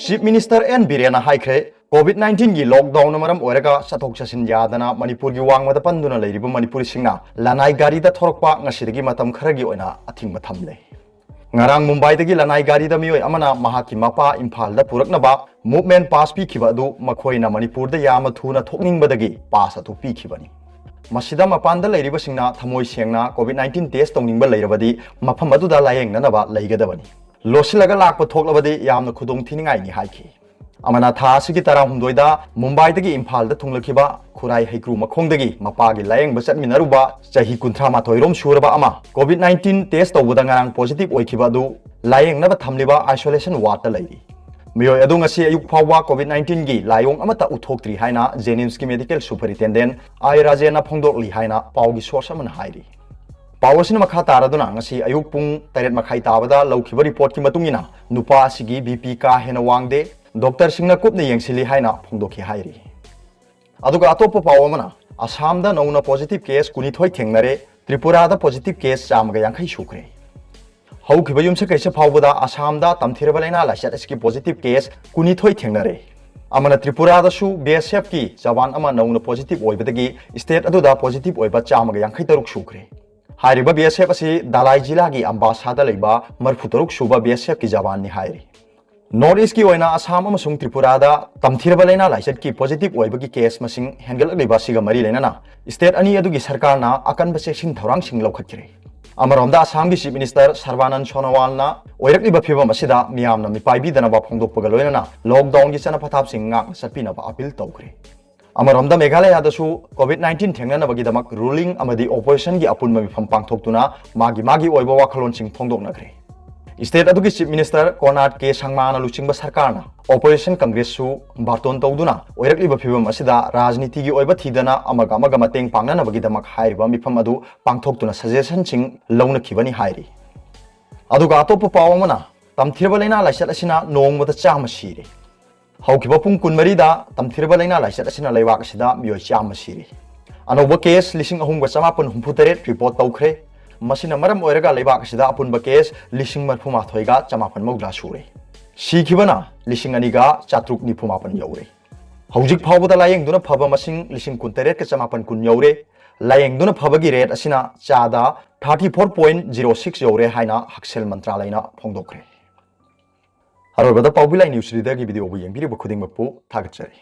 Chief minister N Biren हाइख्रे कोविड-19 की lockdown मरम ओरगा सथोक ससिन यादना मणिपुर की वांगमद पंदुना लेरिबो मणिपुरी सिंगना लानाई गाड़ी दा थोरकपा ngasiदगी मतम खरगी ओइना अथिंग थमले ngarang mumbai dagi lanai gari da mioi amana mahaki mapa imphal da puraknaba movement pass pi khiba du makhoina manipur da yama thuna thokning badagi pass atu pi khibani masida mapan da leiriba singna thamoi sengna covid-19 test tongning ba leirabadi mafam adu da layeng nanaba leigadabani losilaga lakpa thoklabadi yamna khudong thiningai ni haiki amana tha asigi tara humdoida mumbai dagi imphal da thunglakhiba khurai haikru makhong dagi mapa gi layeng basat minaruba chahi kunthra ma thoirom suraba ama covid-19 test tawuda ngarang positive oikhiba du layeng na ba thamliba isolation ward ta leiri miyoi adu ngasi ayuk phawa covid-19 gi layong amata uthoktri haina jenims ki medical superintendent ai rajena phongdokli haina pawgi source amana hairi पावसिन मखा तारदुना ngasi ayuk pung 8 makhai tabada lawkhiba report ki matungina nupa asigi bp ka hena wangde doctor singna kupna yengsili haina phongdokhi hairi aduga atopa pawamana assam da nauna positive case kuni thoi thengnare tripura da positive case chamga yankhai sukre haukiba yumse kaise phawbada assam da tamthirabalaina laisat aski positive case kuni thoi thengnare amana tripura da su bsf ki jawan ama nauna positive oibadagi state adu da positive oiba chamga yankhai taruk sukre हारिबा BSF असि दालाई जिला की अंबासादा लेबा मरफुतरुक सुबा BSF की जवान नि हाइरि नॉर्थ ईस्ट की ओइना असम अमसुंग त्रिपुरा दा तमथिरबा लेना लाइसेट की पॉजिटिव ओइबगी केस मसिंग हेंगलक लेबा सिगा मरी लेना स्टेट अनि अदुगी सरकार ना अकन बसेक्सिंग थौरांग सिंग लौखत्रे अमरोमदा असम की चीफ मिनिस्टर सर्बानंद सोनोवाल ना ओइरकलिबा फिबम असिदा मियामना मिपाइबी दनबा फोंदोकपगा लोइना लॉकडाउन की सना पथाप सिंग गा सटपिनबा अपील तौखरे अमरोमदा मेघालय दसु कोविड-19 थेंगनबगीदमक रूलिंग अमदी ऑपरेशन की अपुनम मिफम पांगथोक्तुना मागी मागी ओइबा वाखलोन सिंग फोंदोकनग्रे स्टेट अदुगी चीफ मिनिस्टर कोनाट के संगमाना लुचिंगबा सरकारना ऑपरेशन कांग्रेस सु बार्टोन तौदुना ओइरकलिबा फिबम असिदा राजनीति की ओइबा थीदना अमगा अमगा मतेंग पांगनबगीदमक हाइरिबा मिफम अदु पांगथोक्तुना सजेशन सिंग लौनखिबनी हाइरि अदुगा अतोप पावमना तमथिरबा लेना लाइसत असिना नोंगमदा चाम सिरे हौकिबा पुंग कुनमरीदा तमथिरबा लेना लाइसत असिना लेवाक असिदा मियोय चाम सिरे अनोबा केस लिसिंग अहुंगा चमापन हुंफुतरेट रिपोर्ट तौखरे मसिना मरम ओइरगा लेवाक असिदा अपुनबा केस लिसिंग मरफुमाथोइगा चमापन मौद्रा सुरे सिखिबना लिसिंग अनिगा चात्रुक निफुमापन यौरे हौजिक फावबदा लायेंगदुना फबा मसिंग लिसिंग कुनतरेट के चमापन कुन यौरे लायेंगदुना फबगी रेट असिना चादा 34.06 यौरे हाइना हक्सेल मंत्रालयना फोंदोखरे हरोबदा पाउबिलाई न्यूज रीडर की वीडियो येंबिरिबा खुदिंगमकपु थागतचरी।